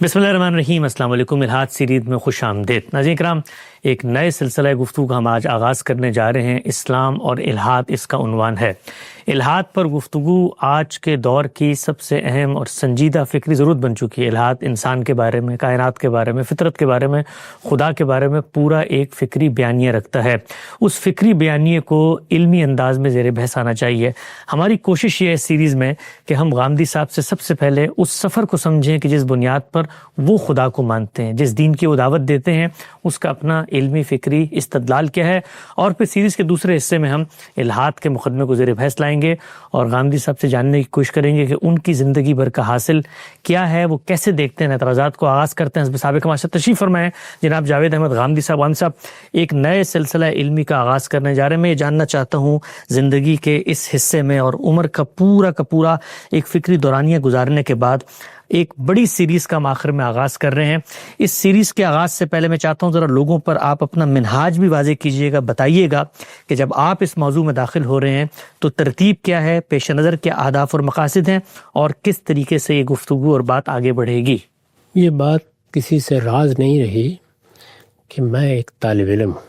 بسم اللہ الرحمن الرحیم۔ السلام علیکم۔ الحاد سیریز میں خوش آمدید۔ ناظرین کرام، ایک نئے سلسلہ گفتگو کا ہم آج آغاز کرنے جا رہے ہیں۔ اسلام اور الحاد اس کا عنوان ہے۔ الحاد پر گفتگو آج کے دور کی سب سے اہم اور سنجیدہ فکری ضرورت بن چکی ہے۔ الحاد انسان کے بارے میں، کائنات کے بارے میں، فطرت کے بارے میں، خدا کے بارے میں پورا ایک فکری بیانیہ رکھتا ہے۔ اس فکری بیانیے کو علمی انداز میں زیر بحث آنا چاہیے۔ ہماری کوشش یہ ہے اس سیریز میں کہ ہم غامدی صاحب سے سب سے پہلے اس سفر کو سمجھیں کہ جس بنیاد پر وہ خدا کو مانتے ہیں، جس دین کی وہ دعوت دیتے ہیں، اس کا اپنا علمی فکری استدلال کیا ہے، اور پھر سیریز کے دوسرے حصے میں ہم الحاد کے مقدمے کو زیر بحث لائیں گے اور غامدی صاحب سے جاننے کی کوشش کریں گے کہ ان کی زندگی بھر کا حاصل کیا ہے، وہ کیسے دیکھتے ہیں۔ اعتراضات کو آغاز کرتے ہیں۔ حزب سابق معاشرہ تشریف فرمائیں جناب جاوید احمد غامدی صاحب۔ غامدی صاحب، ایک نئے سلسلہ علمی کا آغاز کرنے جا رہے ہیں۔ میں یہ جاننا چاہتا ہوں زندگی کے اس حصے میں اور عمر کا پورا ایک فکری دورانیہ گزارنے کے بعد ایک بڑی سیریز کا ہم آخر میں آغاز کر رہے ہیں۔ اس سیریز کے آغاز سے پہلے میں چاہتا ہوں ذرا لوگوں پر آپ اپنا منہاج بھی واضح کیجئے گا، بتائیے گا کہ جب آپ اس موضوع میں داخل ہو رہے ہیں تو ترتیب کیا ہے، پیش نظر کیا اہداف اور مقاصد ہیں، اور کس طریقے سے یہ گفتگو اور بات آگے بڑھے گی۔ یہ بات کسی سے راز نہیں رہی کہ میں ایک طالب علم ہوں۔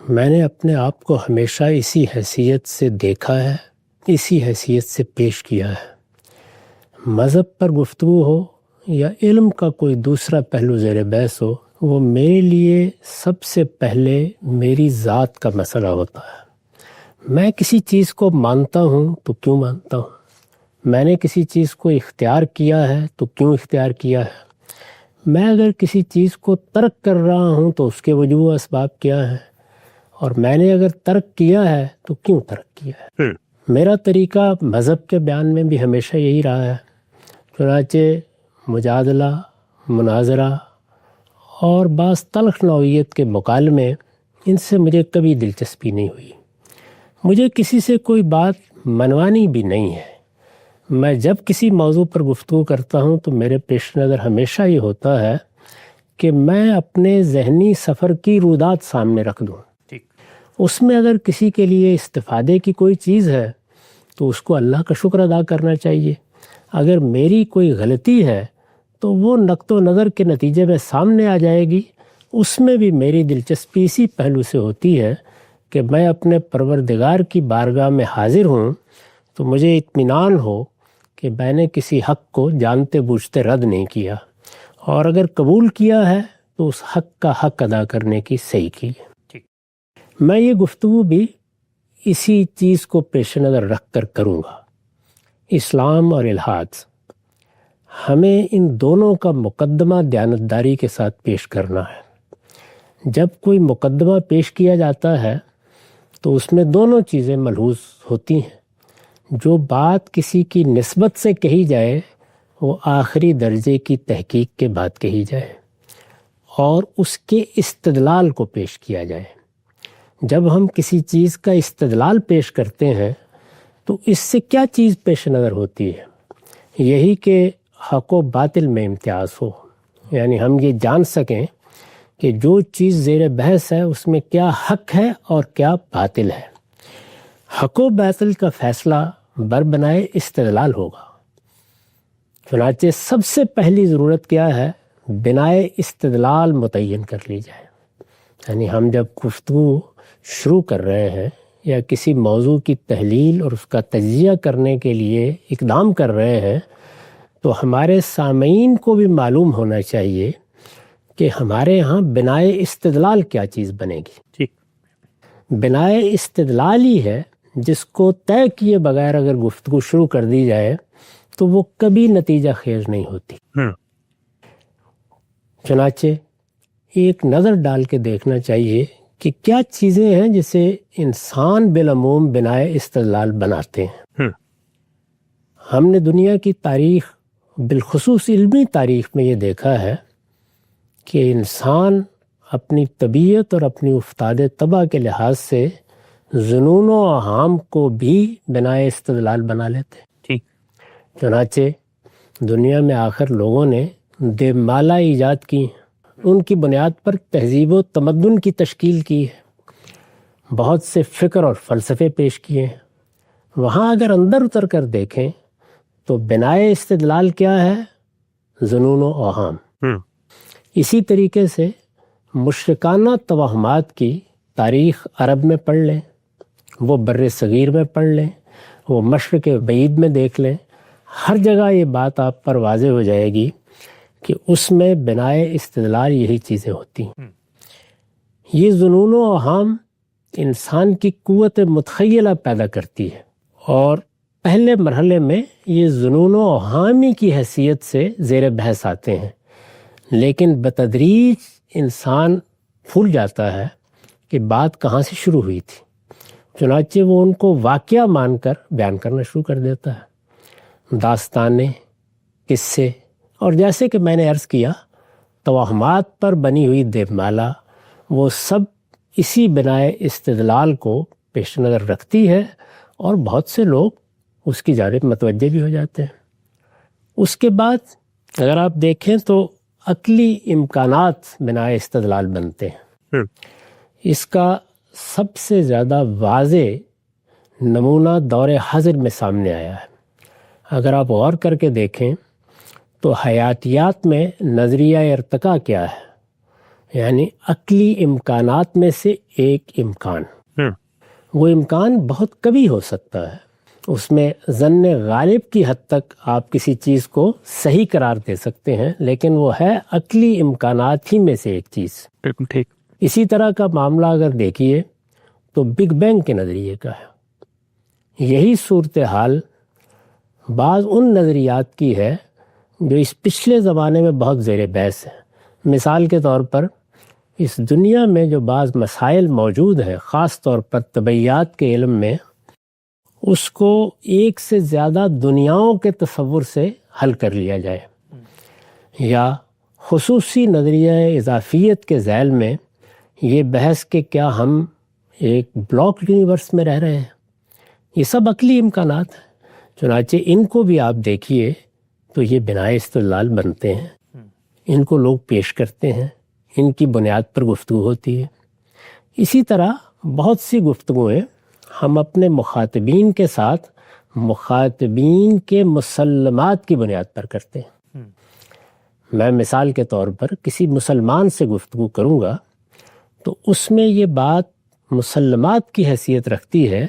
میں نے اپنے آپ کو ہمیشہ اسی حیثیت سے دیکھا ہے، اسی حیثیت سے پیش کیا ہے۔ مذہب پر گفتگو ہو یا علم کا کوئی دوسرا پہلو زیر بحث ہو، وہ میرے لیے سب سے پہلے میری ذات کا مسئلہ ہوتا ہے۔ میں کسی چیز کو مانتا ہوں تو کیوں مانتا ہوں، میں نے کسی چیز کو اختیار کیا ہے تو کیوں اختیار کیا ہے، میں اگر کسی چیز کو ترک کر رہا ہوں تو اس کے وجوہ اسباب کیا ہیں، اور میں نے اگر ترک کیا ہے تو کیوں ترک کیا ہے۔ میرا طریقہ مذہب کے بیان میں بھی ہمیشہ یہی رہا ہے۔ چنانچہ مجادلہ، مناظرہ اور بعض تلخ نوعیت کے مکالمے، ان سے مجھے کبھی دلچسپی نہیں ہوئی۔ مجھے کسی سے کوئی بات منوانی بھی نہیں ہے۔ میں جب کسی موضوع پر گفتگو کرتا ہوں تو میرے پیش نظر ہمیشہ یہ ہوتا ہے کہ میں اپنے ذہنی سفر کی رویداد سامنے رکھ دوں۔ اس میں اگر کسی کے لیے استفادے کی کوئی چیز ہے تو اس کو اللہ کا شکر ادا کرنا چاہیے۔ اگر میری کوئی غلطی ہے تو وہ نقط و نظر کے نتیجے میں سامنے آ جائے گی۔ اس میں بھی میری دلچسپی اسی پہلو سے ہوتی ہے کہ میں اپنے پروردگار کی بارگاہ میں حاضر ہوں تو مجھے اطمینان ہو کہ میں نے کسی حق کو جانتے بوجھتے رد نہیں کیا، اور اگر قبول کیا ہے تو اس حق کا حق ادا کرنے کی صحیح کی ہے۔ میں یہ گفتگو بھی اسی چیز کو پیش نظر رکھ کر کروں گا۔ اسلام اور الحاد، ہمیں ان دونوں کا مقدمہ دیانتداری کے ساتھ پیش کرنا ہے۔ جب کوئی مقدمہ پیش کیا جاتا ہے تو اس میں دونوں چیزیں ملحوظ ہوتی ہیں۔ جو بات کسی کی نسبت سے کہی جائے وہ آخری درجے کی تحقیق کے بعد کہی جائے، اور اس کے استدلال کو پیش کیا جائے۔ جب ہم کسی چیز کا استدلال پیش کرتے ہیں تو اس سے کیا چیز پیش نظر ہوتی ہے؟ یہی کہ حق و باطل میں امتیاز ہو، یعنی ہم یہ جان سکیں کہ جو چیز زیر بحث ہے اس میں کیا حق ہے اور کیا باطل ہے۔ حق و باطل کا فیصلہ بربنائے استدلال ہوگا۔ چنانچہ سب سے پہلی ضرورت کیا ہے؟ بنائے استدلال متعین کر لی جائے۔ یعنی ہم جب گفتگو شروع کر رہے ہیں یا کسی موضوع کی تحلیل اور اس کا تجزیہ کرنے کے لیے اقدام کر رہے ہیں تو ہمارے سامعین کو بھی معلوم ہونا چاہیے کہ ہمارے ہاں بنائے استدلال کیا چیز بنے گی۔ بنائے استدلال ہی ہے جس کو طے کیے بغیر اگر گفتگو شروع کر دی جائے تو وہ کبھی نتیجہ خیز نہیں ہوتی۔ چنانچہ ایک نظر ڈال کے دیکھنا چاہیے کہ کیا چیزیں ہیں جسے انسان بالعموم بنائے استدلال بناتے ہیں۔ ہم نے دنیا کی تاریخ، بالخصوص علمی تاریخ میں یہ دیکھا ہے کہ انسان اپنی طبیعت اور اپنی افتاد طبع کے لحاظ سے ظنون و اوہام کو بھی بنائے استدلال بنا لیتے۔ چنانچہ دنیا میں آخر لوگوں نے دیومالا ایجاد کی، ان کی بنیاد پر تہذیب و تمدن کی تشکیل کی ہے، بہت سے فکر اور فلسفے پیش کیے ہیں۔ وہاں اگر اندر اتر کر دیکھیں تو بنائے استدلال کیا ہے؟ ظنون و اوہام. اسی طریقے سے مشرکانہ توہمات کی تاریخ عرب میں پڑھ لیں، وہ بر صغیر میں پڑھ لیں، وہ مشرق بعید میں دیکھ لیں، ہر جگہ یہ بات آپ پر واضح ہو جائے گی کہ اس میں بنائے استدلال یہی چیزیں ہوتی ہیں. یہ ظنون و اوہام انسان کی قوت متخیلہ پیدا کرتی ہے، اور پہلے مرحلے میں یہ ظنون و اوہامی کی حیثیت سے زیر بحث آتے ہیں، لیکن بتدریج انسان بھول جاتا ہے کہ بات کہاں سے شروع ہوئی تھی، چنانچہ وہ ان کو واقعہ مان کر بیان کرنا شروع کر دیتا ہے. داستانیں، قصے، اور جیسے کہ میں نے عرض کیا توہمات پر بنی ہوئی دیومالا، وہ سب اسی بنائے استدلال کو پیش نظر رکھتی ہے، اور بہت سے لوگ اس کی جانب متوجہ بھی ہو جاتے ہیں. اس کے بعد اگر آپ دیکھیں تو عقلی امکانات بنائے استدلال بنتے ہیں. اس کا سب سے زیادہ واضح نمونہ دور حاضر میں سامنے آیا ہے. اگر آپ غور کر کے دیکھیں تو حیاتیات میں نظریہ ارتقاء کیا ہے، یعنی عقلی امکانات میں سے ایک امکان. وہ امکان بہت کبھی ہو سکتا ہے، اس میں ظن غالب کی حد تک آپ کسی چیز کو صحیح قرار دے سکتے ہیں، لیکن وہ ہے عقلی امکانات ہی میں سے ایک چیز. بالکل ٹھیک. اسی طرح کا معاملہ اگر دیکھیے تو بگ بینگ کے نظریے کا ہے. یہی صورتحال بعض ان نظریات کی ہے جو اس پچھلے زمانے میں بہت زیر بحث ہے. مثال کے طور پر اس دنیا میں جو بعض مسائل موجود ہیں، خاص طور پر طبیعیات کے علم میں، اس کو ایک سے زیادہ دنیاؤں کے تصور سے حل کر لیا جائے، یا خصوصی نظریہ اضافیت کے ذیل میں یہ بحث کہ کیا ہم ایک بلاک یونیورس میں رہ رہے ہیں. یہ سب عقلی امکانات ہیں. چنانچہ ان کو بھی آپ دیکھیے تو یہ بنائے استدلال بنتے ہیں، ان کو لوگ پیش کرتے ہیں، ان کی بنیاد پر گفتگو ہوتی ہے. اسی طرح بہت سی گفتگویں ہم اپنے مخاطبین کے ساتھ مخاطبین کے مسلمات کی بنیاد پر کرتے ہیں. میں مثال کے طور پر کسی مسلمان سے گفتگو کروں گا تو اس میں یہ بات مسلمات کی حیثیت رکھتی ہے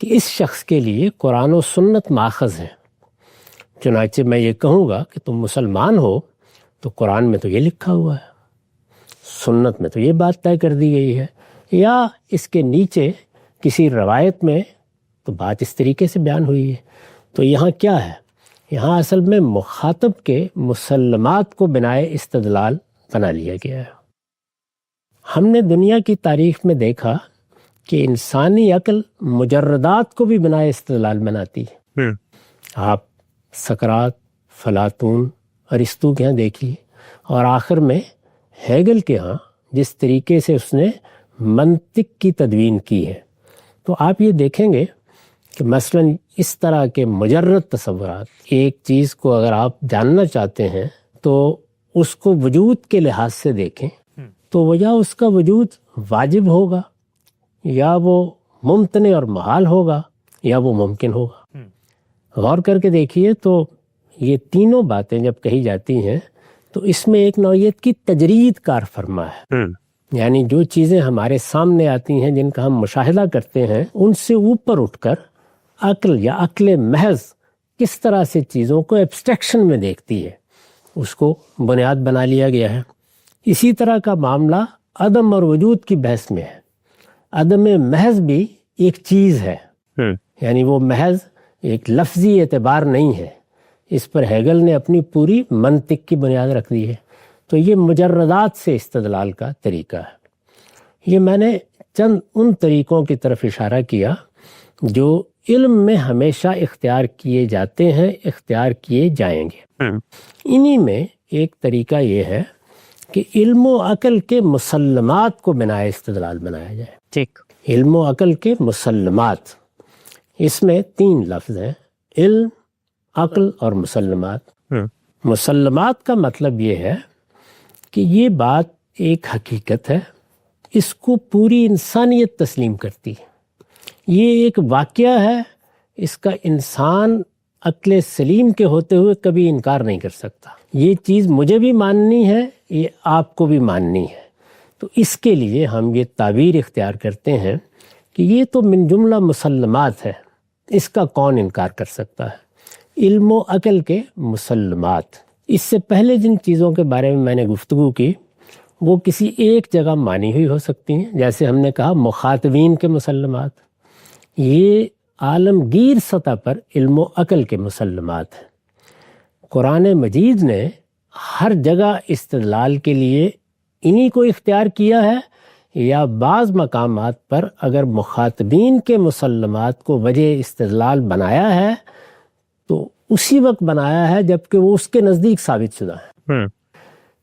کہ اس شخص کے لیے قرآن و سنت ماخذ ہے. چنانچہ میں یہ کہوں گا کہ تم مسلمان ہو تو قرآن میں تو یہ لکھا ہوا ہے، سنت میں تو یہ بات طے کر دی گئی ہے، یا اس کے نیچے کسی روایت میں تو بات اس طریقے سے بیان ہوئی ہے. تو یہاں کیا ہے؟ یہاں اصل میں مخاطب کے مسلمات کو بنائے استدلال بنا لیا گیا ہے. ہم نے دنیا کی تاریخ میں دیکھا کہ انسانی عقل مجردات کو بھی بنائے استدلال بناتی ہے. آپ سقراط، فلاطون، ارسطو کے ہاں دیکھیے، اور آخر میں ہیگل کے ہاں جس طریقے سے اس نے منطق کی تدوین کی ہے. تو آپ یہ دیکھیں گے کہ مثلا اس طرح کے مجرد تصورات، ایک چیز کو اگر آپ جاننا چاہتے ہیں تو اس کو وجود کے لحاظ سے دیکھیں تو یا اس کا وجود واجب ہوگا، یا وہ ممتنع اور محال ہوگا، یا وہ ممکن ہوگا. غور کر کے دیکھیے تو یہ تینوں باتیں جب کہی جاتی ہیں تو اس میں ایک نوعیت کی تجرید کار فرما ہے. یعنی جو چیزیں ہمارے سامنے آتی ہیں، جن کا ہم مشاہدہ کرتے ہیں، ان سے اوپر اٹھ کر عقل یا عقل محض کس طرح سے چیزوں کو ایبسٹریکشن میں دیکھتی ہے، اس کو بنیاد بنا لیا گیا ہے. اسی طرح کا معاملہ عدم اور وجود کی بحث میں ہے. عدم محض بھی ایک چیز ہے، یعنی وہ محض ایک لفظی اعتبار نہیں ہے. اس پر ہیگل نے اپنی پوری منطق کی بنیاد رکھ دی ہے. تو یہ مجردات سے استدلال کا طریقہ ہے. یہ میں نے چند ان طریقوں کی طرف اشارہ کیا جو علم میں ہمیشہ اختیار کیے جاتے ہیں، اختیار کیے جائیں گے. انہی میں ایک طریقہ یہ ہے کہ علم و عقل کے مسلمات کو بنائے استدلال بنایا جائے. ٹھیک. علم و عقل کے مسلمات، اس میں 3 لفظ ہیں: علم، عقل اور مسلمات. مسلمات کا مطلب یہ ہے کہ یہ بات ایک حقیقت ہے، اس کو پوری انسانیت تسلیم کرتی ہے. یہ ایک واقعہ ہے، اس کا انسان عقل سلیم کے ہوتے ہوئے کبھی انکار نہیں کر سکتا. یہ چیز مجھے بھی ماننی ہے، یہ آپ کو بھی ماننی ہے. تو اس کے لیے ہم یہ تعبیر اختیار کرتے ہیں کہ یہ تو من جملہ مسلمات ہے، اس کا کون انکار کر سکتا ہے. علم و عقل کے مسلمات. اس سے پہلے جن چیزوں کے بارے میں نے گفتگو کی وہ کسی ایک جگہ مانی ہوئی ہو سکتی ہیں، جیسے ہم نے کہا مخاطبین کے مسلمات. یہ عالمگیر سطح پر علم و عقل کے مسلمات ہیں. قرآن مجید نے ہر جگہ استدلال کے لیے انہی کو اختیار کیا ہے، یا بعض مقامات پر اگر مخاطبین کے مسلمات کو وجہ استدلال بنایا ہے تو اسی وقت بنایا ہے جبکہ وہ اس کے نزدیک ثابت شدہ ہے.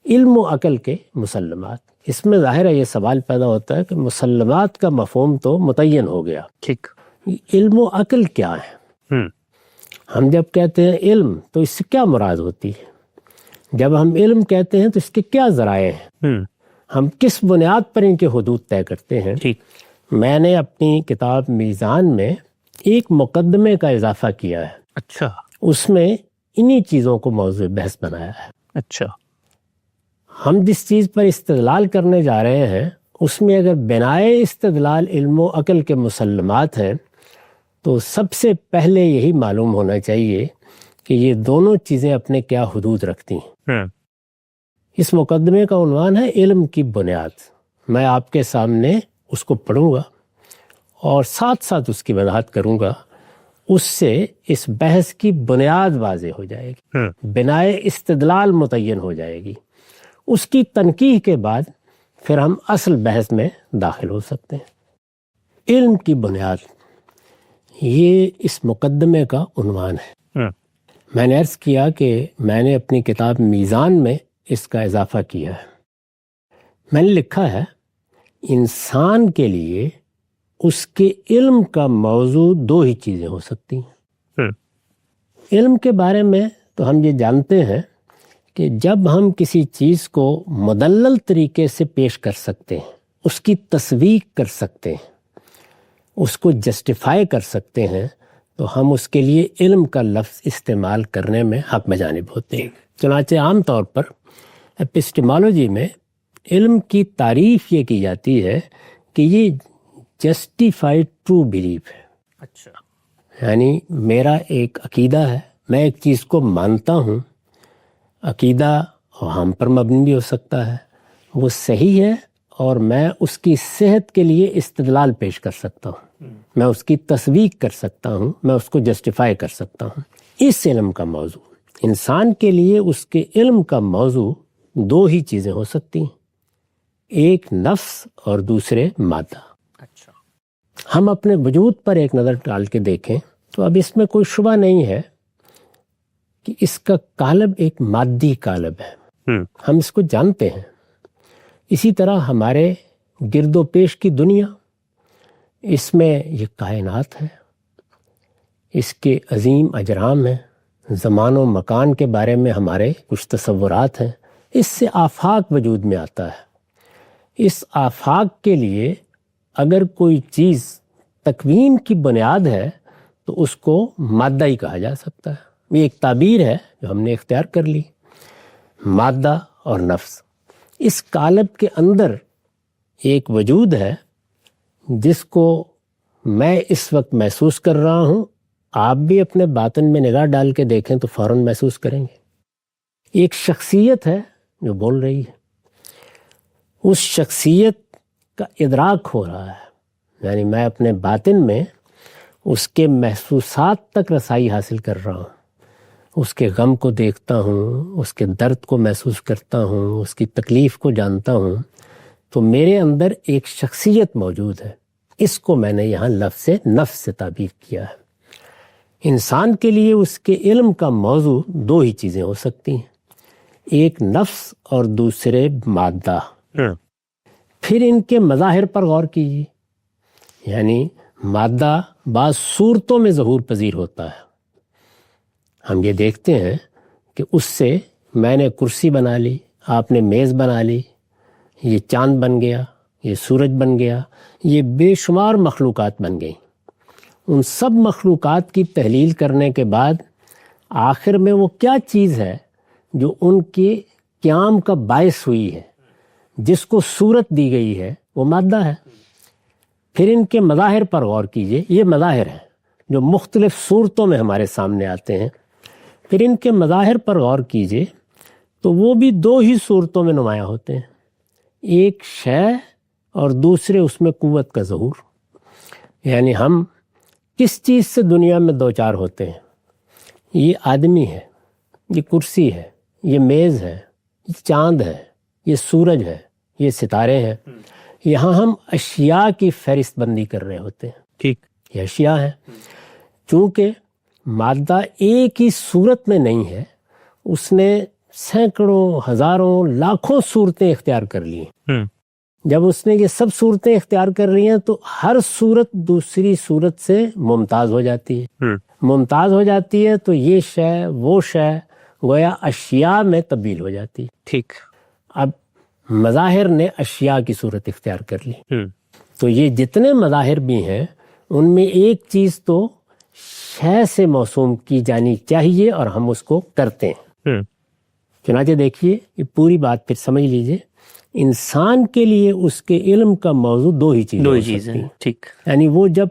علم و عقل کے مسلمات. اس میں ظاہر ہے یہ سوال پیدا ہوتا ہے کہ مسلمات کا مفہوم تو متعین ہو گیا، ٹھیک، علم و عقل کیا ہے؟ ہم جب کہتے ہیں علم تو اس سے کیا مراد ہوتی ہے؟ جب ہم علم کہتے ہیں تو اس کے کیا ذرائع ہیں؟ ہم کس بنیاد پر ان کے حدود طے کرتے ہیں؟ میں نے اپنی کتاب میزان میں ایک مقدمے کا اضافہ کیا ہے. اچھا. اس میں انہی چیزوں کو موضوع بحث بنایا ہے. اچھا. ہم جس چیز پر استدلال کرنے جا رہے ہیں اس میں اگر بنائے استدلال علم و عقل کے مسلمات ہیں تو سب سے پہلے یہی معلوم ہونا چاہیے کہ یہ دونوں چیزیں اپنے کیا حدود رکھتی ہیں. اس مقدمے کا عنوان ہے علم کی بنیاد. میں آپ کے سامنے اس کو پڑھوں گا اور ساتھ ساتھ اس کی وضاحت کروں گا. اس سے اس بحث کی بنیاد واضح ہو جائے گی، بنائے استدلال متعین ہو جائے گی. اس کی تنقیح کے بعد پھر ہم اصل بحث میں داخل ہو سکتے ہیں. علم کی بنیاد، یہ اس مقدمے کا عنوان ہے. میں نے عرض کیا کہ میں نے اپنی کتاب میزان میں اس کا اضافہ کیا ہے. میں نے لکھا ہے انسان کے لیے اس کے علم کا موضوع دو ہی چیزیں ہو سکتی ہیں. علم کے بارے میں تو ہم یہ جانتے ہیں کہ جب ہم کسی چیز کو مدلل طریقے سے پیش کر سکتے ہیں، اس کی تصدیق کر سکتے ہیں، اس کو جسٹیفائی کر سکتے ہیں، تو ہم اس کے لیے علم کا لفظ استعمال کرنے میں حق بجانب ہوتے ہیں. چنانچہ عام طور پر ایپسٹیمالوجی میں علم کی تعریف یہ کی جاتی ہے کہ یہ جسٹیفائڈ ٹرو بلیف ہے. اچھا. یعنی میرا ایک عقیدہ ہے، میں ایک چیز کو مانتا ہوں. عقیدہ ہم پر مبنی بھی ہو سکتا ہے، وہ صحیح ہے اور میں اس کی صحت کے لیے استدلال پیش کر سکتا ہوں، میں اس کی تصدیق کر سکتا ہوں، میں اس کو جسٹیفائی کر سکتا ہوں. اس علم کا موضوع، انسان کے لیے اس کے علم کا موضوع دو ہی چیزیں ہو سکتی ہیں، ایک نفس اور دوسرے مادہ. اچھا. ہم اپنے وجود پر ایک نظر ڈال کے دیکھیں تو اب اس میں کوئی شبہ نہیں ہے کہ اس کا قالب ایک مادی قالب ہے. ہم اس کو جانتے ہیں. اسی طرح ہمارے گرد و پیش کی دنیا، اس میں یہ کائنات ہے، اس کے عظیم اجرام ہیں، زمان و مکان کے بارے میں ہمارے کچھ تصورات ہیں. اس سے آفاق وجود میں آتا ہے. اس آفاق کے لیے اگر کوئی چیز تکوین کی بنیاد ہے تو اس کو مادہ ہی کہا جا سکتا ہے. یہ ایک تعبیر ہے جو ہم نے اختیار کر لی، مادہ اور نفس. اس قالب کے اندر ایک وجود ہے جس کو میں اس وقت محسوس کر رہا ہوں. آپ بھی اپنے باطن میں نگاہ ڈال کے دیکھیں تو فوراً محسوس کریں گے. ایک شخصیت ہے جو بول رہی ہے. اس شخصیت کا ادراک ہو رہا ہے، یعنی میں اپنے باطن میں اس کے محسوسات تک رسائی حاصل کر رہا ہوں. اس کے غم کو دیکھتا ہوں، اس کے درد کو محسوس کرتا ہوں، اس کی تکلیف کو جانتا ہوں. تو میرے اندر ایک شخصیت موجود ہے. اس کو میں نے یہاں لفظ نفس سے تعبیر کیا ہے. انسان کے لیے اس کے علم کا موضوع دو ہی چیزیں ہو سکتی ہیں، ایک نفس اور دوسرے مادہ. پھر ان کے مظاہر پر غور کیجیے. یعنی مادہ بعض صورتوں میں ظہور پذیر ہوتا ہے. ہم یہ دیکھتے ہیں کہ اس سے میں نے کرسی بنا لی، آپ نے میز بنا لی، یہ چاند بن گیا، یہ سورج بن گیا، یہ بے شمار مخلوقات بن گئیں. ان سب مخلوقات کی تحلیل کرنے کے بعد آخر میں وہ کیا چیز ہے جو ان کے قیام کا باعث ہوئی ہے، جس کو صورت دی گئی ہے، وہ مادہ ہے۔ پھر ان کے مظاہر پر غور کیجئے، یہ مظاہر ہیں جو مختلف صورتوں میں ہمارے سامنے آتے ہیں۔ پھر ان کے مظاہر پر غور کیجئے تو وہ بھی دو ہی صورتوں میں نمایاں ہوتے ہیں، ایک شے اور دوسرے اس میں قوت کا ظہور۔ یعنی ہم کس چیز سے دنیا میں دوچار ہوتے ہیں؟ یہ آدمی ہے، یہ کرسی ہے، یہ میز ہے، یہ چاند ہے، یہ سورج ہے، یہ ستارے ہیں۔ یہاں ہم اشیاء کی فہرست بندی کر رہے ہوتے ہیں، ٹھیک، یہ اشیاء ہیں۔ چونکہ مادہ ایک ہی صورت میں نہیں ہے، اس نے سینکڑوں، ہزاروں، لاکھوں صورتیں اختیار کر لی ہیں۔ جب اس نے یہ سب صورتیں اختیار کر لی ہیں تو ہر صورت دوسری صورت سے ممتاز ہو جاتی ہے۔ ممتاز ہو جاتی ہے تو یہ شے وہ شے گویا اشیاء میں تبدیل ہو جاتی ہے۔ ٹھیک، اب مظاہر نے اشیاء کی صورت اختیار کر لی، تو یہ جتنے مظاہر بھی ہیں ان میں ایک چیز تو شے سے موسوم کی جانی چاہیے اور ہم اس کو کرتے ہیں۔ چنانچہ دیکھیے، یہ پوری بات پھر سمجھ لیجئے، انسان کے لیے اس کے علم کا موضوع دو ہی چیزیں ہیں۔ ٹھیک، یعنی وہ جب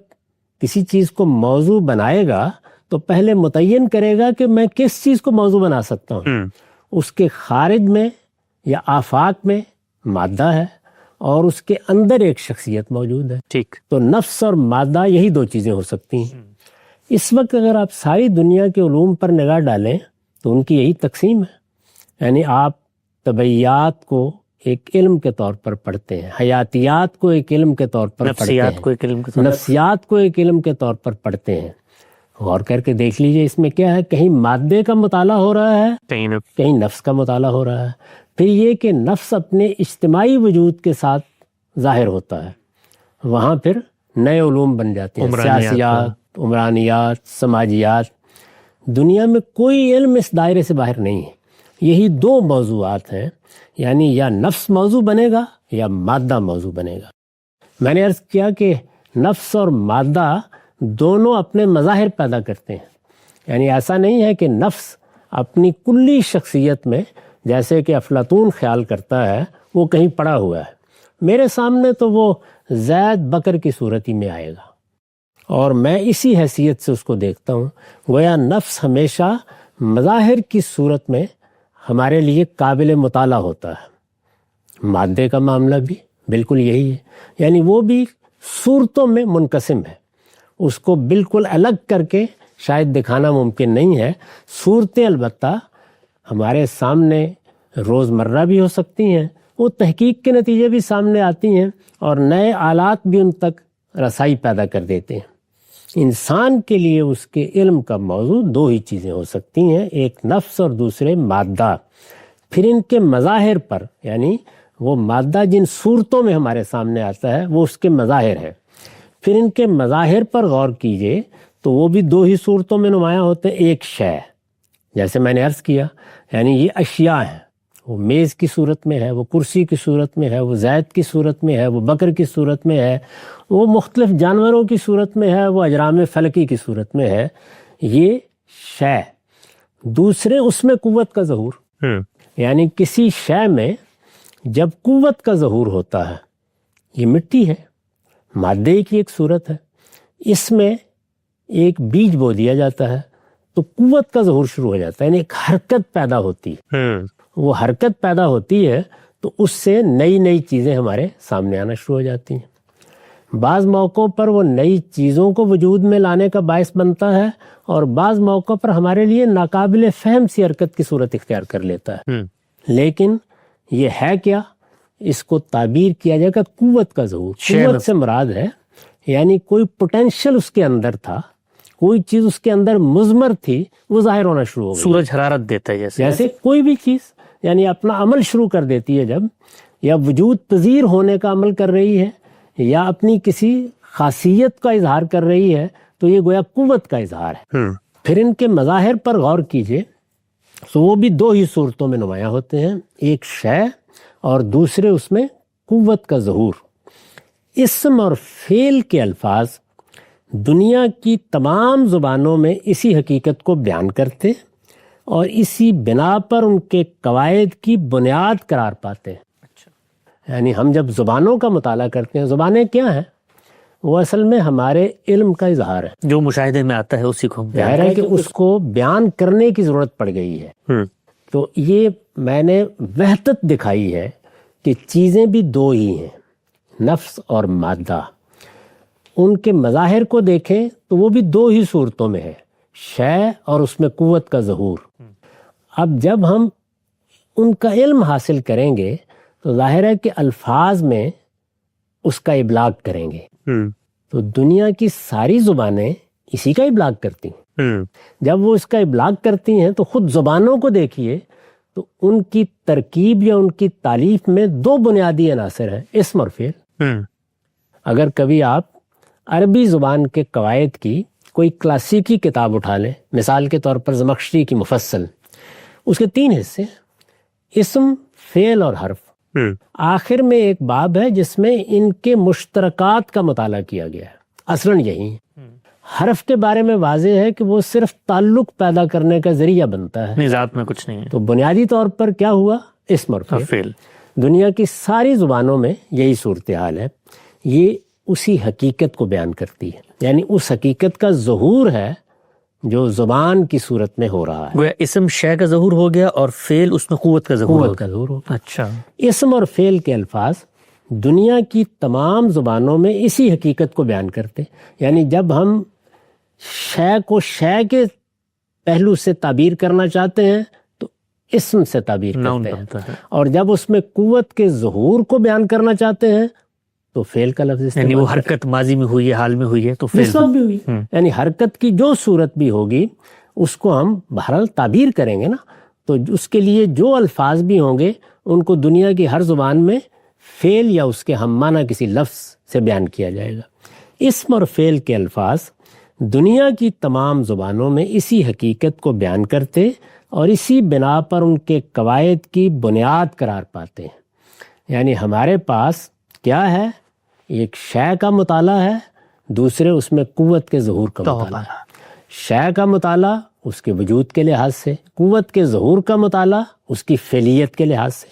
کسی چیز کو موضوع بنائے گا تو پہلے متعین کرے گا کہ میں کس چیز کو موضوع بنا سکتا ہوں۔ اس کے خارج میں یا آفاق میں مادہ ہے اور اس کے اندر ایک شخصیت موجود ہے۔ ٹھیک، تو نفس اور مادہ یہی دو چیزیں ہو سکتی ہیں۔ اس وقت اگر آپ ساری دنیا کے علوم پر نگاہ ڈالیں تو ان کی یہی تقسیم ہے۔ یعنی آپ طبعیات کو ایک علم کے طور پر پڑھتے ہیں، حیاتیات کو ایک علم کے طور پر پڑھتے ہیں، نفسیات کو ایک علم کے طور پر پڑھتے ہیں۔ غور کر کے دیکھ لیجئے اس میں کیا ہے، کہیں مادے کا مطالعہ ہو رہا ہے، کہیں نفس کا مطالعہ ہو رہا ہے۔ پھر یہ کہ نفس اپنے اجتماعی وجود کے ساتھ ظاہر ہوتا ہے، وہاں پھر نئے علوم بن جاتے ہیں، سیاسیات، عمرانیات، سماجیات۔ دنیا میں کوئی علم اس دائرے سے باہر نہیں ہے۔ یہی دو موضوعات ہیں، یعنی یا نفس موضوع بنے گا یا مادہ موضوع بنے گا۔ میں نے عرض کیا کہ نفس اور مادہ دونوں اپنے مظاہر پیدا کرتے ہیں۔ یعنی ایسا نہیں ہے کہ نفس اپنی کلی شخصیت میں، جیسے کہ افلاطون خیال کرتا ہے، وہ کہیں پڑا ہوا ہے، میرے سامنے تو وہ زید بکر کی صورت ہی میں آئے گا اور میں اسی حیثیت سے اس کو دیکھتا ہوں۔ گویا نفس ہمیشہ مظاہر کی صورت میں ہمارے لیے قابل مطالعہ ہوتا ہے۔ مادے کا معاملہ بھی بالکل یہی ہے، یعنی وہ بھی صورتوں میں منقسم ہے، اس کو بالکل الگ کر کے شاید دکھانا ممکن نہیں ہے۔ صورتیں البتہ ہمارے سامنے روزمرہ بھی ہو سکتی ہیں، وہ تحقیق کے نتیجے بھی سامنے آتی ہیں اور نئے آلات بھی ان تک رسائی پیدا کر دیتے ہیں۔ انسان کے لیے اس کے علم کا موضوع دو ہی چیزیں ہو سکتی ہیں، ایک نفس اور دوسرے مادہ۔ پھر ان کے مظاہر پر، یعنی وہ مادہ جن صورتوں میں ہمارے سامنے آتا ہے وہ اس کے مظاہر ہیں۔ پھر ان کے مظاہر پر غور کیجئے تو وہ بھی دو ہی صورتوں میں نمایاں ہوتے ہیں، ایک شے، جیسے میں نے عرض کیا، یعنی یہ اشیاء ہیں، وہ میز کی صورت میں ہے، وہ کرسی کی صورت میں ہے، وہ زید کی صورت میں ہے، وہ بکر کی صورت میں ہے، وہ مختلف جانوروں کی صورت میں ہے، وہ اجرام فلکی کی صورت میں ہے، یہ شے۔ دوسرے اس میں قوت کا ظہور، یعنی کسی شے میں جب قوت کا ظہور ہوتا ہے، یہ مٹی ہے، مادے کی ایک صورت ہے، اس میں ایک بیج بو دیا جاتا ہے تو قوت کا ظہور شروع ہو جاتا ہے، یعنی ایک حرکت پیدا ہوتی ہے۔ وہ حرکت پیدا ہوتی ہے تو اس سے نئی نئی چیزیں ہمارے سامنے آنا شروع ہو جاتی ہیں۔ بعض موقعوں پر وہ نئی چیزوں کو وجود میں لانے کا باعث بنتا ہے اور بعض موقعوں پر ہمارے لیے ناقابل فہم سی حرکت کی صورت اختیار کر لیتا ہے۔ لیکن یہ ہے کیا؟ اس کو تعبیر کیا جائے گا قوت کا ظہور۔ قوت سے مراد ہے یعنی کوئی پوٹینشل اس کے اندر تھا، کوئی چیز اس کے اندر مضمر تھی، وہ ظاہر ہونا شروع ہو گئی۔ سورج حرارت دیتا ہے، جیسے کوئی بھی چیز یعنی اپنا عمل شروع کر دیتی ہے جب، یا وجود پذیر ہونے کا عمل کر رہی ہے یا اپنی کسی خاصیت کا اظہار کر رہی ہے تو یہ گویا قوت کا اظہار ہے۔ پھر ان کے مظاہر پر غور کیجئے تو وہ بھی دو ہی صورتوں میں نمایاں ہوتے ہیں، ایک شے اور دوسرے اس میں قوت کا ظہور۔ اسم اور فعل کے الفاظ دنیا کی تمام زبانوں میں اسی حقیقت کو بیان کرتے اور اسی بنا پر ان کے قواعد کی بنیاد قرار پاتے ہیں۔ یعنی ہم جب زبانوں کا مطالعہ کرتے ہیں، زبانیں کیا ہیں؟ وہ اصل میں ہمارے علم کا اظہار ہے، جو مشاہدے میں آتا ہے اسی کو ظاہر ہے کہ اس کو بیان کرنے کی ضرورت پڑ گئی ہے۔ تو یہ میں نے وحدت دکھائی ہے کہ چیزیں بھی دو ہی ہیں، نفس اور مادہ۔ ان کے مظاہر کو دیکھیں تو وہ بھی دو ہی صورتوں میں ہے، شے اور اس میں قوت کا ظہور۔ اب جب ہم ان کا علم حاصل کریں گے تو ظاہر ہے کہ الفاظ میں اس کا ابلاغ کریں گے۔ تو دنیا کی ساری زبانیں اسی کا ابلاغ کرتی ہیں۔ جب وہ اس کا ابلاغ کرتی ہیں تو خود زبانوں کو دیکھیے تو ان کی ترکیب یا ان کی تالیف میں دو بنیادی عناصر ہیں، اسم اور فعل۔ اگر کبھی آپ عربی زبان کے قواعد کی کوئی کلاسیکی کتاب اٹھا لیں، مثال کے طور پر زمخشری کی مفصل، اس کے 3 حصے، اسم، فعل اور حرف۔ آخر میں ایک باب ہے جس میں ان کے مشترکات کا مطالعہ کیا گیا ہے، اصلاً یہی ہے۔ حرف کے بارے میں واضح ہے کہ وہ صرف تعلق پیدا کرنے کا ذریعہ بنتا ہے، ذات میں کچھ نہیں ہے۔ تو بنیادی طور پر کیا ہوا؟ اسم اور فعل۔ دنیا کی ساری زبانوں میں یہی صورتحال ہے، یہ اسی حقیقت کو بیان کرتی ہے، یعنی اس حقیقت کا ظہور ہے جو زبان کی صورت میں ہو رہا ہے۔ گویا اسم شے کا ظہور ہو گیا اور فعل اس میں قوت کا ظہور ہو گیا۔ اچھا، اسم اور فعل کے الفاظ دنیا کی تمام زبانوں میں اسی حقیقت کو بیان کرتے، یعنی جب ہم شے کو شے کے پہلو سے تعبیر کرنا چاہتے ہیں تو اسم سے تعبیر کرتے ہیں، اور جب اس میں قوت کے ظہور کو بیان کرنا چاہتے ہیں تو فعل کا لفظ، یعنی وہ حرکت ماضی میں ہوئی ہے، حال میں ہوئی ہے تو فعل بھی ہوئی، یعنی حرکت کی جو صورت بھی ہوگی اس کو ہم بہرحال تعبیر کریں گے نا، تو اس کے لیے جو الفاظ بھی ہوں گے ان کو دنیا کی ہر زبان میں فعل یا اس کے ہم معنی کسی لفظ سے بیان کیا جائے گا۔ اسم اور فعل کے الفاظ دنیا کی تمام زبانوں میں اسی حقیقت کو بیان کرتے اور اسی بنا پر ان کے قواعد کی بنیاد قرار پاتے ہیں۔ یعنی ہمارے پاس کیا ہے؟ ایک شے کا مطالعہ ہے، دوسرے اس میں قوت کے ظہور کا مطالعہ ہے۔ شے کا مطالعہ اس کے وجود کے لحاظ سے، قوت کے ظہور کا مطالعہ اس کی فعلیت کے لحاظ سے۔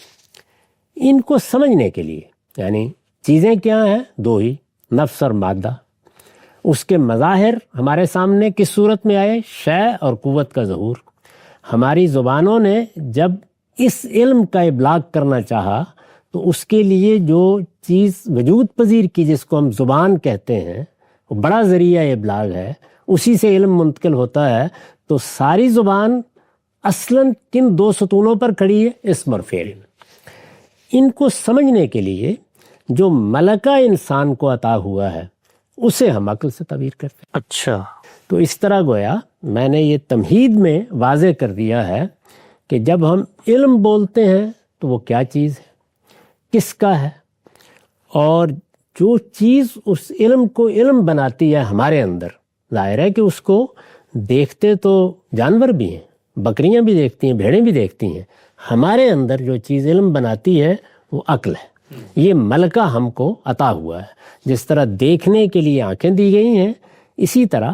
ان کو سمجھنے کے لیے، یعنی چیزیں کیا ہیں؟ دو ہی، نفس اور مادہ۔ اس کے مظاہر ہمارے سامنے کس صورت میں آئے؟ شے اور قوت کا ظہور۔ ہماری زبانوں نے جب اس علم کا ابلاغ کرنا چاہا تو اس کے لیے جو چیز وجود پذیر کی جس کو ہم زبان کہتے ہیں، وہ بڑا ذریعہ ابلاغ ہے، اسی سے علم منتقل ہوتا ہے۔ تو ساری زبان اصلاً کن 2 ستونوں پر کھڑی ہے؟ اسم اور فعل۔ ان کو سمجھنے کے لیے جو ملکہ انسان کو عطا ہوا ہے اسے ہم عقل سے تعبیر کرتے ہیں۔ اچھا، تو اس طرح گویا میں نے یہ تمہید میں واضح کر دیا ہے کہ جب ہم علم بولتے ہیں تو وہ کیا چیز ہے، کس کا ہے، اور جو چیز اس علم کو علم بناتی ہے ہمارے اندر، ظاہر ہے کہ اس کو دیکھتے تو جانور بھی ہیں، بکریاں بھی دیکھتی ہیں، بھیڑیں بھی دیکھتی ہیں، ہمارے اندر جو چیز علم بناتی ہے وہ عقل ہے۔ یہ ملکہ ہم کو عطا ہوا ہے۔ جس طرح دیکھنے کے لیے آنکھیں دی گئی ہیں، اسی طرح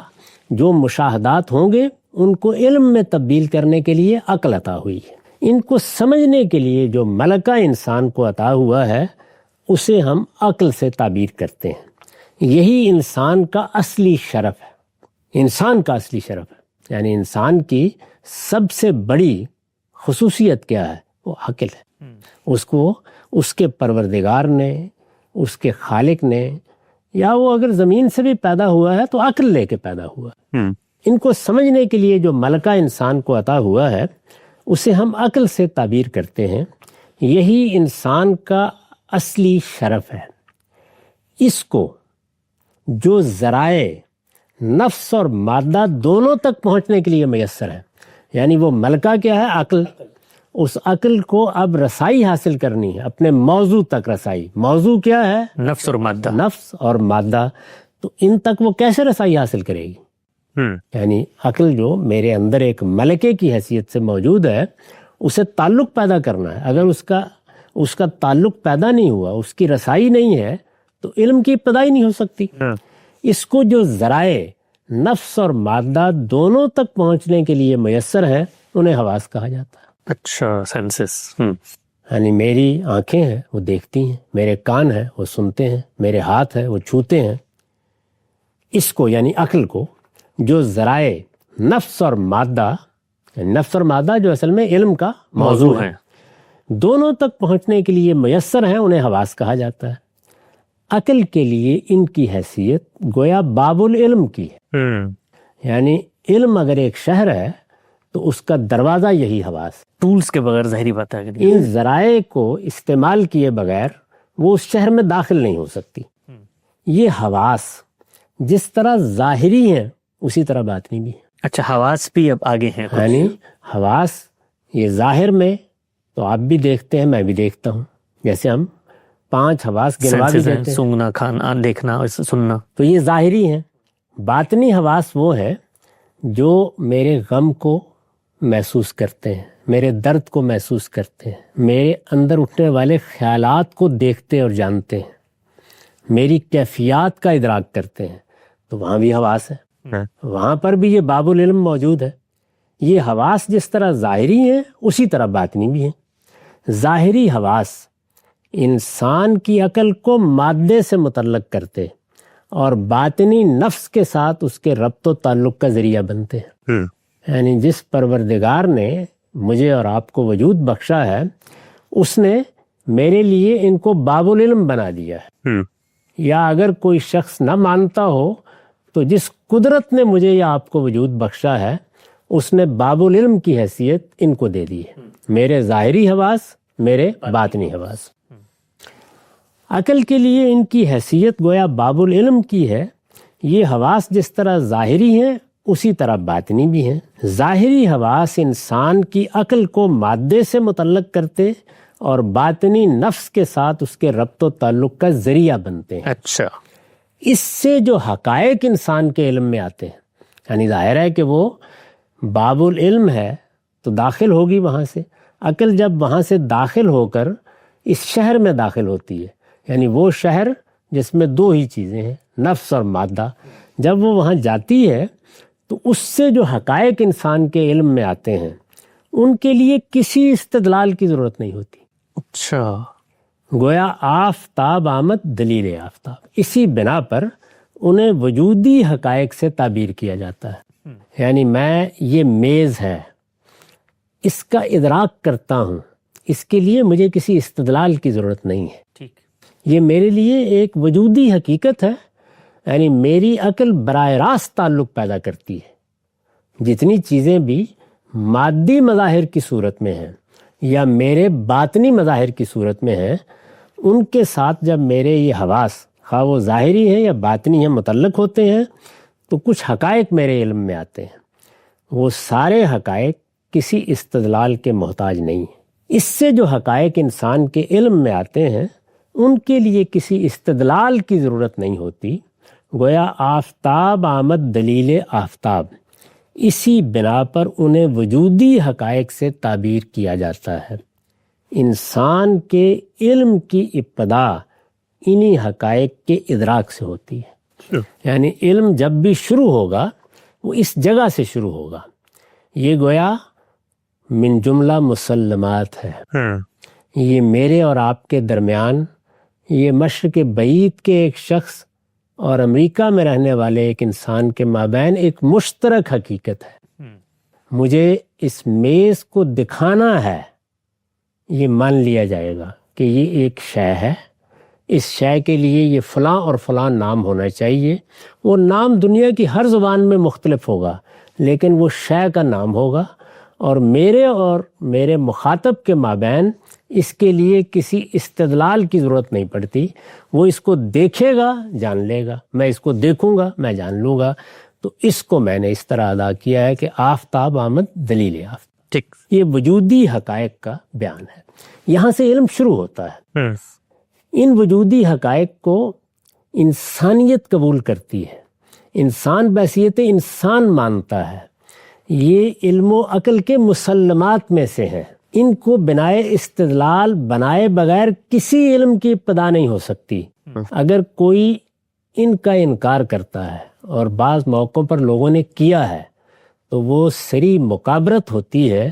جو مشاہدات ہوں گے ان کو علم میں تبدیل کرنے کے لیے عقل عطا ہوئی ہے۔ ان کو سمجھنے کے لیے جو ملکہ انسان کو عطا ہوا ہے اسے ہم عقل سے تعبیر کرتے ہیں۔ یہی انسان کا اصلی شرف ہے، انسان کا اصلی شرف ہے، یعنی انسان کی سب سے بڑی خصوصیت کیا ہے؟ وہ عقل ہے۔ اس کو اس کے پروردگار نے، اس کے خالق نے، یا وہ اگر زمین سے بھی پیدا ہوا ہے تو عقل لے کے پیدا ہوا ہے۔ ان کو سمجھنے کے لیے جو ملکہ انسان کو عطا ہوا ہے اسے ہم عقل سے تعبیر کرتے ہیں۔ یہی انسان کا اصلی شرف ہے۔ اس کو جو ذرائع نفس اور مادہ دونوں تک پہنچنے کے لیے میسر ہے، یعنی وہ ملکہ کیا ہے؟ عقل۔ اس عقل کو اب رسائی حاصل کرنی ہے، اپنے موضوع تک رسائی۔ موضوع کیا ہے؟ نفس اور مادہ۔ نفس اور مادہ۔ تو ان تک وہ کیسے رسائی حاصل کرے گی؟ یعنی عقل جو میرے اندر ایک ملکے کی حیثیت سے موجود ہے، اسے تعلق پیدا کرنا ہے۔ اگر اس کا تعلق پیدا نہیں ہوا، اس کی رسائی نہیں ہے، تو علم کی ابتدا ہی نہیں ہو سکتی۔ اس کو جو ذرائع نفس اور مادہ دونوں تک پہنچنے کے لیے میسر ہیں انہیں حواس کہا جاتا ہے۔ اچھا، سینسز۔ یعنی میری آنکھیں ہیں وہ دیکھتی ہیں، میرے کان ہیں وہ سنتے ہیں، میرے ہاتھ ہیں وہ چھوتے ہیں۔ اس کو یعنی عقل کو جو ذرائع نفس اور مادہ، نفس اور مادہ جو اصل میں علم کا موضوع ہے، دونوں تک پہنچنے کے لیے میسر ہیں انہیں حواس کہا جاتا ہے۔ عقل کے لیے ان کی حیثیت گویا باب العلم کی ہے، یعنی علم اگر ایک شہر ہے تو اس کا دروازہ یہی حواس۔ ٹولز کے بغیر ظاہری بات ہے کہ ان ذرائع کو استعمال کیے بغیر وہ اس شہر میں داخل نہیں ہو سکتی۔ یہ حواس جس طرح ظاہری ہیں اسی طرح باطنی بھی ہیں۔ اچھا، حواس بھی اب آگے ہیں، یعنی حواس یہ ظاہر میں تو آپ بھی دیکھتے ہیں، میں بھی دیکھتا ہوں، جیسے ہم 5 حواس گنوا بھی دیتے ہیں، سونگنا، کھانا، دیکھنا، سننا، تو یہ ظاہری ہیں۔ باطنی حواس وہ ہیں جو میرے غم کو محسوس کرتے ہیں، میرے درد کو محسوس کرتے ہیں، میرے اندر اٹھنے والے خیالات کو دیکھتے اور جانتے ہیں، میری کیفیات کا ادراک کرتے ہیں، تو وہاں بھی حواس ہے، وہاں پر بھی یہ باب العلم موجود ہے۔ یہ حواس جس طرح ظاہری ہیں اسی طرح باطنی بھی ہیں۔ ظاہری حواس انسان کی عقل کو مادے سے متعلق کرتے اور باطنی نفس کے ساتھ اس کے ربط و تعلق کا ذریعہ بنتے ہیں۔ یعنی جس پروردگار نے مجھے اور آپ کو وجود بخشا ہے اس نے میرے لیے ان کو باب العلم بنا دیا ہے۔ یا اگر کوئی شخص نہ مانتا ہو تو جس قدرت نے مجھے یا آپ کو وجود بخشا ہے اس نے باب العلم کی حیثیت ان کو دے دی ہے، میرے ظاہری حواس، میرے باطنی حواس۔ عقل کے لیے ان کی حیثیت گویا باب العلم کی ہے۔ یہ حواس جس طرح ظاہری ہیں اسی طرح باطنی بھی ہیں۔ ظاہری حواس انسان کی عقل کو مادے سے متعلق کرتے اور باطنی نفس کے ساتھ اس کے ربط و تعلق کا ذریعہ بنتے ہیں۔ اچھا، اس سے جو حقائق انسان کے علم میں آتے ہیں، یعنی ظاہر ہے کہ وہ باب العلم ہے تو داخل ہوگی وہاں سے۔ عقل جب وہاں سے داخل ہو کر اس شہر میں داخل ہوتی ہے، یعنی وہ شہر جس میں 2 ہی چیزیں ہیں، نفس اور مادہ، جب وہ وہاں جاتی ہے تو اس سے جو حقائق انسان کے علم میں آتے ہیں ان کے لیے کسی استدلال کی ضرورت نہیں ہوتی۔ اچھا، گویا آفتاب آمد دلیل آفتاب، اسی بنا پر انہیں وجودی حقائق سے تعبیر کیا جاتا ہے۔ یعنی میں یہ میز ہے اس کا ادراک کرتا ہوں، اس کے لیے مجھے کسی استدلال کی ضرورت نہیں ہے، ٹھیک، یہ میرے لیے ایک وجودی حقیقت ہے۔ یعنی میری عقل براہ راست تعلق پیدا کرتی ہے۔ جتنی چیزیں بھی مادی مظاہر کی صورت میں ہیں یا میرے باطنی مظاہر کی صورت میں ہیں، ان کے ساتھ جب میرے یہ حواس خواہ وہ ظاہری ہیں یا باطنی ہیں متعلق ہوتے ہیں تو کچھ حقائق میرے علم میں آتے ہیں۔ وہ سارے حقائق کسی استدلال کے محتاج نہیں ہیں۔ اس سے جو حقائق انسان کے علم میں آتے ہیں ان کے لیے کسی استدلال کی ضرورت نہیں ہوتی۔ گویا آفتاب آمد دلیل آفتاب، اسی بنا پر انہیں وجودی حقائق سے تعبیر کیا جاتا ہے۔ انسان کے علم کی ابتدا انہی حقائق کے ادراک سے ہوتی ہے۔ یعنی علم جب بھی شروع ہوگا وہ اس جگہ سے شروع ہوگا۔ یہ گویا من جملہ مسلمات ہے۔ یہ میرے اور آپ کے درمیان، یہ مشرق بعید کے ایک شخص اور امریکہ میں رہنے والے ایک انسان کے مابین ایک مشترک حقیقت ہے۔ مجھے اس میز کو دکھانا ہے، یہ مان لیا جائے گا کہ یہ ایک شے ہے، اس شے کے لیے یہ فلاں اور فلاں نام ہونا چاہیے۔ وہ نام دنیا کی ہر زبان میں مختلف ہوگا لیکن وہ شے کا نام ہوگا، اور میرے مخاطب کے مابین اس کے لیے کسی استدلال کی ضرورت نہیں پڑتی۔ وہ اس کو دیکھے گا، جان لے گا، میں اس کو دیکھوں گا، میں جان لوں گا۔ تو اس کو میں نے اس طرح ادا کیا ہے کہ آفتاب آمد دلیل آفتاب، ٹھیک، یہ وجودی حقائق کا بیان ہے۔ یہاں سے علم شروع ہوتا ہے۔ ان وجودی حقائق کو انسانیت قبول کرتی ہے، انسان بحیثیت انسان مانتا ہے۔ یہ علم و عقل کے مسلمات میں سے ہیں۔ ان کو بنائے استدلال بنائے بغیر کسی علم کی ابتدا نہیں ہو سکتی۔ اگر کوئی ان کا انکار کرتا ہے اور بعض موقعوں پر لوگوں نے کیا ہے تو وہ سری مکابرت ہوتی ہے.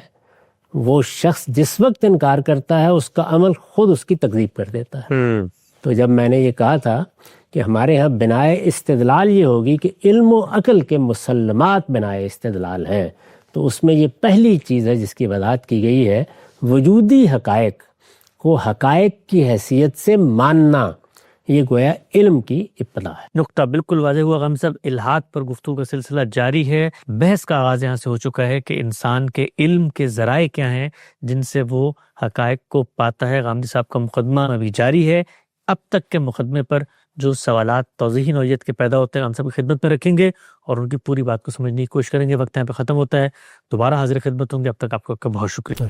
وہ شخص جس وقت انکار کرتا ہے اس کا عمل خود اس کی تکذیب کر دیتا ہے. تو جب میں نے یہ کہا تھا کہ ہمارے ہاں بنائے استدلال یہ ہوگی کہ علم و عقل کے مسلمات بنائے استدلال ہیں، تو اس میں یہ پہلی چیز ہے جس کی وضاحت کی گئی ہے، وجودی حقائق کو حقائق کی حیثیت سے ماننا، یہ گویا علم کی ابتدا ہے. نقطہ بالکل واضح ہوا. غم صاحب، الہاد پر گفتگو کا سلسلہ جاری ہے. بحث کا آغاز یہاں سے ہو چکا ہے کہ انسان کے علم کے ذرائع کیا ہیں جن سے وہ حقائق کو پاتا ہے. غامدی صاحب کا مقدمہ ابھی جاری ہے. اب تک کے مقدمے پر جو سوالات توضیحی نوعیت کے پیدا ہوتے ہیں ہم سب کی خدمت میں رکھیں گے اور ان کی پوری بات کو سمجھنے کی کوشش کریں گے. وقت یہاں پہ ختم ہوتا ہے. دوبارہ حاضر خدمت ہوں گے. اب تک آپ کا بہت شکریہ.